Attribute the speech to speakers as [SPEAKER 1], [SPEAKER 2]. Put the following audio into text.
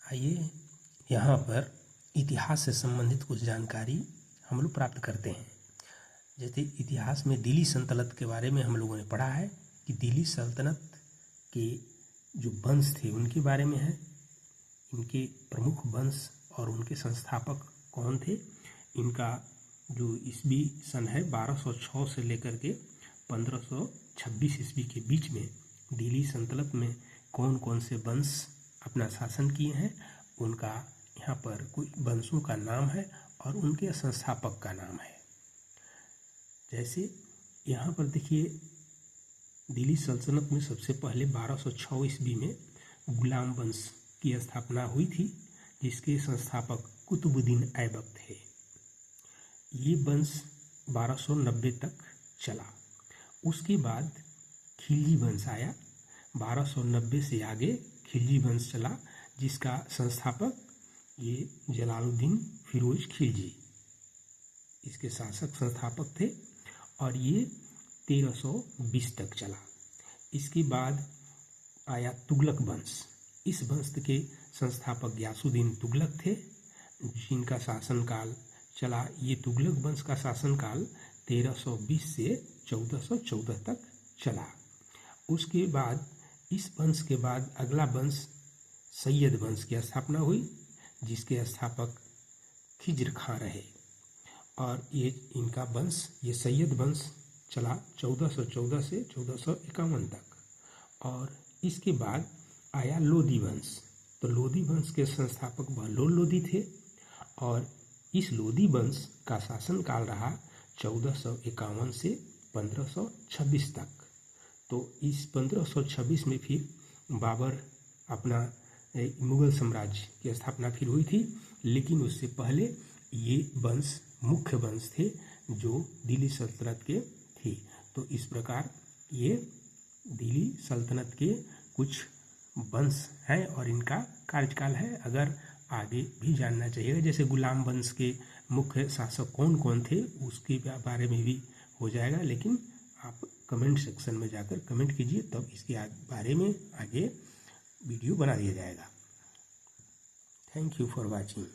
[SPEAKER 1] आइए यहाँ पर इतिहास से संबंधित कुछ जानकारी हम लोग प्राप्त करते हैं। जैसे इतिहास में दिल्ली सल्तनत के बारे में हम लोगों ने पढ़ा है कि दिल्ली सल्तनत के जो वंश थे उनके बारे में है, इनके प्रमुख वंश और उनके संस्थापक कौन थे। इनका जो ईस्वी सन है 1206 से लेकर के 1526 ईस्वी के बीच में दिल्ली सल्तनत में कौन कौन से वंश अपना शासन किए हैं, उनका यहाँ पर कुछ वंशों का नाम है और उनके संस्थापक का नाम है। जैसे यहाँ पर देखिए, दिल्ली सल्तनत में सबसे पहले 1206 ईस्वी में गुलाम वंश की स्थापना हुई थी, जिसके संस्थापक कुतुबुद्दीन ऐबक थे। ये वंश 1290 तक चला। उसके बाद खिलजी वंश आया। 1290 से आगे खिलजी वंश चला, जिसका संस्थापक ये जलालुद्दीन फिरोज खिलजी इसके शासक संस्थापक थे और ये 1320 तक चला। इसके बाद आया तुगलक वंश। इस वंश के संस्थापक गयासुद्दीन तुगलक थे, जिनका शासनकाल चला। ये तुगलक वंश का शासनकाल 1320 से 1414 तक चला। उसके बाद इस वंश के बाद अगला वंश सैयद वंश की स्थापना हुई, जिसके स्थापक खिज्र खां रहे और ये इनका वंश ये सैयद वंश चला 1414 से 1451 तक। और इसके बाद आया लोदी वंश। तो लोदी वंश के संस्थापक बहलोल लोदी थे और इस लोदी वंश का शासनकाल रहा 1451 से 1526 तक। तो इस 1526 में फिर बाबर अपना मुगल साम्राज्य की स्थापना फिर हुई थी, लेकिन उससे पहले ये वंश मुख्य वंश थे जो दिल्ली सल्तनत के थे। तो इस प्रकार ये दिल्ली सल्तनत के कुछ वंश हैं और इनका कार्यकाल है। अगर आगे भी जानना चाहिए, जैसे गुलाम वंश के मुख्य शासक कौन कौन थे उसके बारे में भी हो जाएगा, लेकिन आप कमेंट सेक्शन में जाकर कमेंट कीजिए, तब इसके बारे में आगे वीडियो बना दिया जाएगा। Thank you for watching.